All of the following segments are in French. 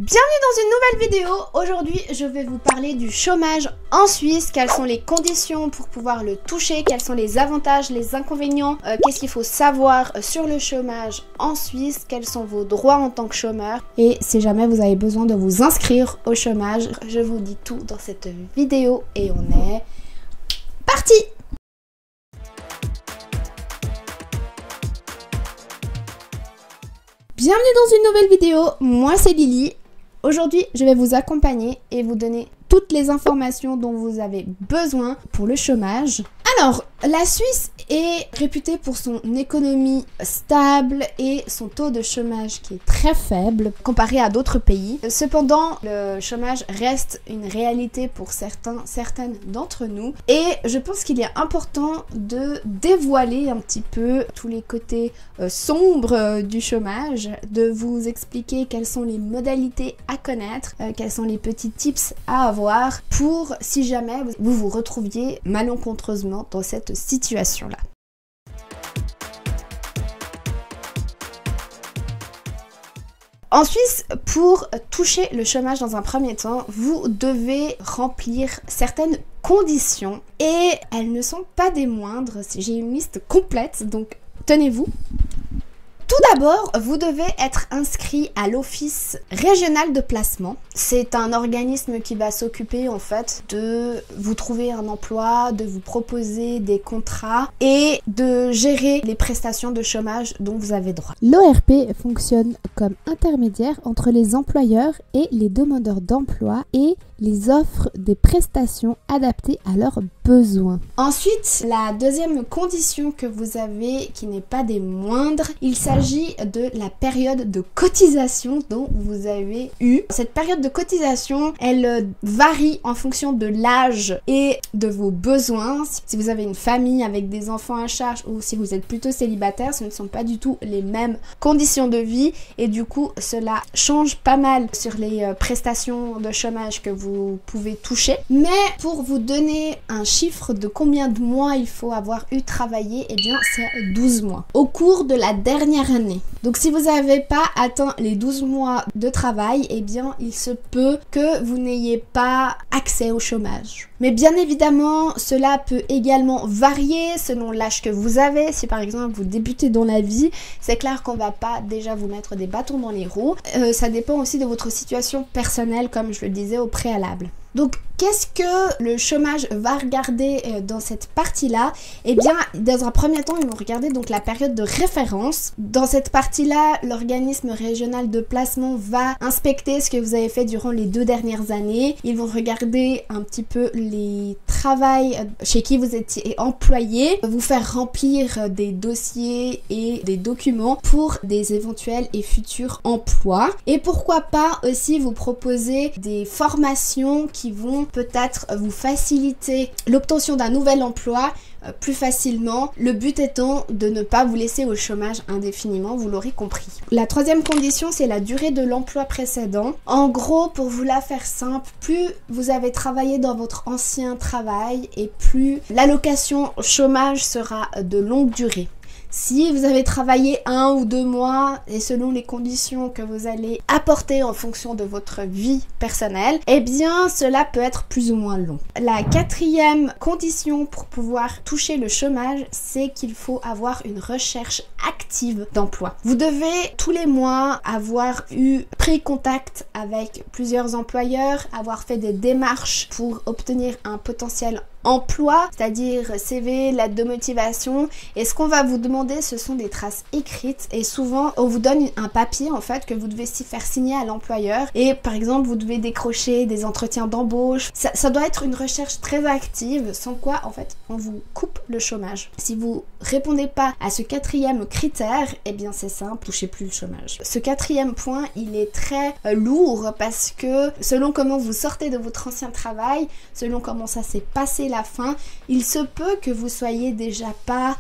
Bienvenue dans une nouvelle vidéo. Aujourd'hui, je vais vous parler du chômage en Suisse. Quelles sont les conditions pour pouvoir le toucher? Quels sont les avantages, les inconvénients? Qu'est-ce qu'il faut savoir sur le chômage en Suisse? Quels sont vos droits en tant que chômeur? Et si jamais vous avez besoin de vous inscrire au chômage, je vous dis tout dans cette vidéo et on est parti! Bienvenue dans une nouvelle vidéo, moi c'est Lily. Aujourd'hui, je vais vous accompagner et vous donner toutes les informations dont vous avez besoin pour le chômage. Alors, la Suisse est réputée pour son économie stable et son taux de chômage qui est très faible comparé à d'autres pays. Cependant, le chômage reste une réalité pour certaines d'entre nous. Et je pense qu'il est important de dévoiler un petit peu tous les côtés sombres du chômage, de vous expliquer quelles sont les modalités à connaître, quels sont les petits tips à avoir pour si jamais vous vous retrouviez malencontreusement dans cette situation-là. En Suisse, pour toucher le chômage dans un premier temps, vous devez remplir certaines conditions et elles ne sont pas des moindres. J'ai une liste complète, donc tenez-vous. Tout d'abord, vous devez être inscrit à l'Office régional de placement. C'est un organisme qui va s'occuper en fait de vous trouver un emploi, de vous proposer des contrats et de gérer les prestations de chômage dont vous avez droit. L'ORP fonctionne comme intermédiaire entre les employeurs et les demandeurs d'emploi et les offres des prestations adaptées à leurs besoins. Ensuite, la deuxième condition que vous avez, qui n'est pas des moindres, il s'agit de la période de cotisation dont vous avez eu. Cette période de cotisation, elle varie en fonction de l'âge et de vos besoins. Si vous avez une famille avec des enfants à charge ou si vous êtes plutôt célibataire, ce ne sont pas du tout les mêmes conditions de vie et du coup, cela change pas mal sur les prestations de chômage que vous pouvez toucher. Mais pour vous donner un chiffre de combien de mois il faut avoir eu travaillé, eh bien c'est 12 mois au cours de la dernière année. Donc si vous n'avez pas atteint les 12 mois de travail, eh bien il se peut que vous n'ayez pas accès au chômage. Mais bien évidemment, cela peut également varier selon l'âge que vous avez. Si par exemple vous débutez dans la vie, c'est clair qu'on va pas déjà vous mettre des bâtons dans les roues. Ça dépend aussi de votre situation personnelle, comme je le disais au préalable. Donc, qu'est-ce que le chômage va regarder dans cette partie-là? Eh bien, dans un premier temps, ils vont regarder donc la période de référence. Dans cette partie-là, l'organisme régional de placement va inspecter ce que vous avez fait durant les 2 dernières années. Ils vont regarder un petit peu les travails chez qui vous étiez employé, vous faire remplir des dossiers et des documents pour des éventuels et futurs emplois. Et pourquoi pas aussi vous proposer des formations qui vont peut-être vous faciliter l'obtention d'un nouvel emploi plus facilement. Le but étant de ne pas vous laisser au chômage indéfiniment, vous l'aurez compris. La troisième condition, c'est la durée de l'emploi précédent. En gros, pour vous la faire simple, plus vous avez travaillé dans votre ancien travail et plus l'allocation chômage sera de longue durée. Si vous avez travaillé 1 ou 2 mois et selon les conditions que vous allez apporter en fonction de votre vie personnelle, eh bien cela peut être plus ou moins long. La quatrième condition pour pouvoir toucher le chômage, c'est qu'il faut avoir une recherche active d'emploi. Vous devez tous les mois avoir pris contact avec plusieurs employeurs, avoir fait des démarches pour obtenir un potentiel emploi, c'est-à-dire CV, lettre de motivation. Et ce qu'on va vous demander, ce sont des traces écrites et souvent on vous donne un papier en fait que vous devez faire signer à l'employeur et par exemple vous devez décrocher des entretiens d'embauche. Ça doit être une recherche très active, sans quoi en fait on vous coupe le chômage. Si vous répondez pas à ce quatrième critère, eh bien c'est simple, touchez plus le chômage. Ce quatrième point, il est très lourd parce que selon comment vous sortez de votre ancien travail, selon comment ça s'est passé la fin, il se peut que vous soyez déjà pas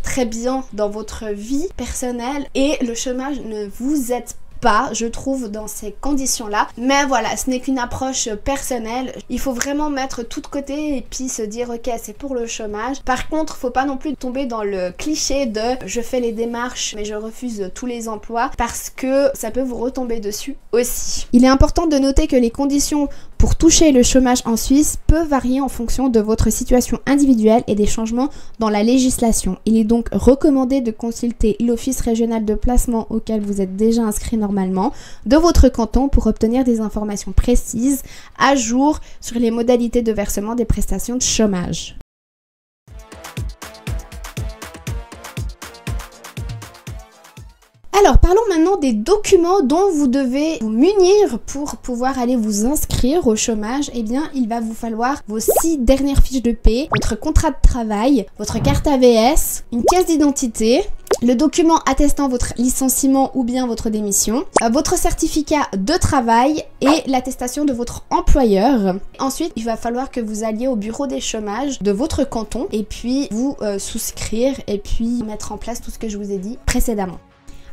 très bien dans votre vie personnelle et le chômage ne vous aide pas, je trouve, dans ces conditions-là. Mais voilà, ce n'est qu'une approche personnelle. Il faut vraiment mettre tout de côté et puis se dire ok, c'est pour le chômage. Par contre, faut pas non plus tomber dans le cliché de je fais les démarches mais je refuse tous les emplois, parce que ça peut vous retomber dessus aussi. Il est important de noter que les conditions pour toucher le chômage en Suisse peuvent varier en fonction de votre situation individuelle et des changements dans la législation. Il est donc recommandé de consulter l'office régional de placement auquel vous êtes déjà inscrit normalement de votre canton pour obtenir des informations précises à jour sur les modalités de versement des prestations de chômage. Alors, parlons maintenant des documents dont vous devez vous munir pour pouvoir aller vous inscrire au chômage. Eh bien, il va vous falloir vos 6 dernières fiches de paie, votre contrat de travail, votre carte AVS, une pièce d'identité, le document attestant votre licenciement ou bien votre démission, votre certificat de travail et l'attestation de votre employeur. Ensuite, il va falloir que vous alliez au bureau des chômages de votre canton et puis vous souscrire et puis mettre en place tout ce que je vous ai dit précédemment.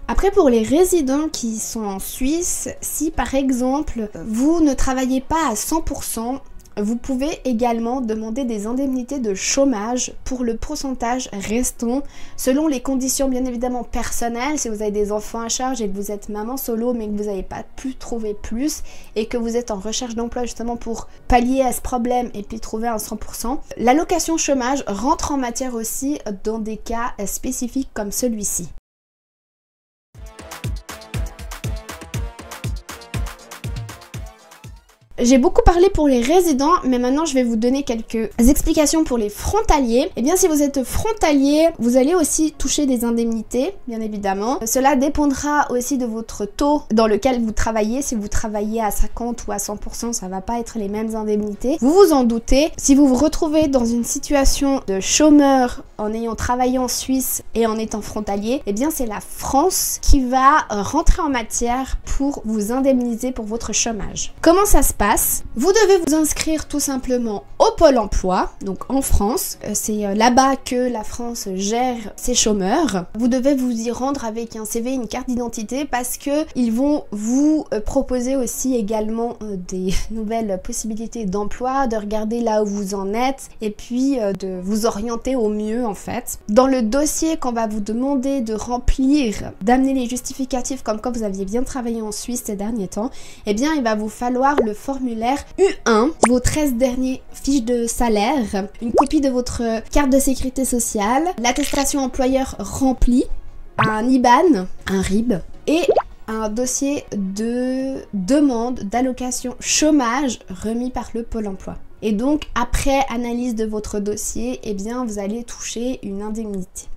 Après, pour les résidents qui sont en Suisse, si par exemple vous ne travaillez pas à 100%, vous pouvez également demander des indemnités de chômage pour le pourcentage restant, selon les conditions bien évidemment personnelles. Si vous avez des enfants à charge et que vous êtes maman solo mais que vous n'avez pas pu trouver plus et que vous êtes en recherche d'emploi justement pour pallier à ce problème et puis trouver un 100%, l'allocation chômage rentre en matière aussi dans des cas spécifiques comme celui-ci. J'ai beaucoup parlé pour les résidents, mais maintenant je vais vous donner quelques explications pour les frontaliers. Eh bien, si vous êtes frontalier, vous allez aussi toucher des indemnités, bien évidemment. Cela dépendra aussi de votre taux dans lequel vous travaillez. Si vous travaillez à 50 ou à 100%, ça va pas être les mêmes indemnités. Vous vous en doutez. Si vous vous retrouvez dans une situation de chômeur en ayant travaillé en Suisse et en étant frontalier, eh bien c'est la France qui va rentrer en matière pour vous indemniser pour votre chômage. Comment ça se passe ? Vous devez vous inscrire tout simplement au Pôle emploi, donc en France. C'est là-bas que la France gère ses chômeurs. Vous devez vous y rendre avec un CV, une carte d'identité, parce que ils vont vous proposer aussi également des nouvelles possibilités d'emploi, de regarder là où vous en êtes et puis de vous orienter au mieux en fait. Dans le dossier qu'on va vous demander de remplir, d'amener les justificatifs comme quoi vous aviez bien travaillé en Suisse ces derniers temps, eh bien il va vous falloir le formulaire U1, vos 13 derniers fiches de salaire, une copie de votre carte de sécurité sociale, l'attestation employeur remplie, un IBAN, un RIB et un dossier de demande d'allocation chômage remis par le Pôle emploi. Et donc, après analyse de votre dossier, eh bien, vous allez toucher une indemnité.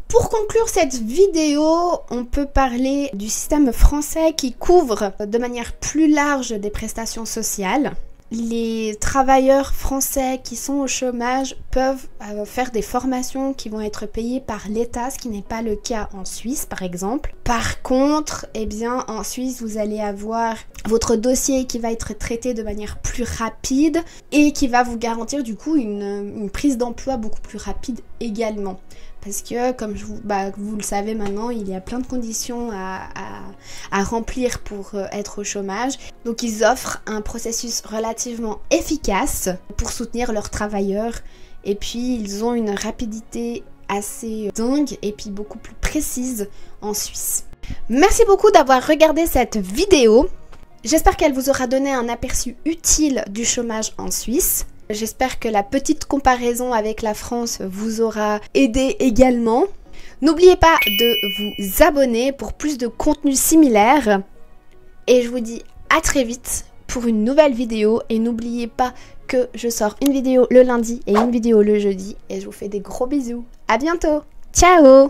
Pour conclure cette vidéo, on peut parler du système français qui couvre de manière plus large des prestations sociales. Les travailleurs français qui sont au chômage peuvent faire des formations qui vont être payées par l'État, ce qui n'est pas le cas en Suisse par exemple. Par contre, eh bien, en Suisse, vous allez avoir votre dossier qui va être traité de manière plus rapide et qui va vous garantir du coup une prise d'emploi beaucoup plus rapide également. Parce que, comme vous le savez maintenant, il y a plein de conditions à remplir pour être au chômage. Donc, ils offrent un processus relativement efficace pour soutenir leurs travailleurs. Et puis, ils ont une rapidité assez dingue et puis beaucoup plus précise en Suisse. Merci beaucoup d'avoir regardé cette vidéo. J'espère qu'elle vous aura donné un aperçu utile du chômage en Suisse. J'espère que la petite comparaison avec la France vous aura aidé également. N'oubliez pas de vous abonner pour plus de contenu similaire. Et je vous dis à très vite pour une nouvelle vidéo. Et n'oubliez pas que je sors une vidéo le lundi et une vidéo le jeudi. Et je vous fais des gros bisous. À bientôt. Ciao!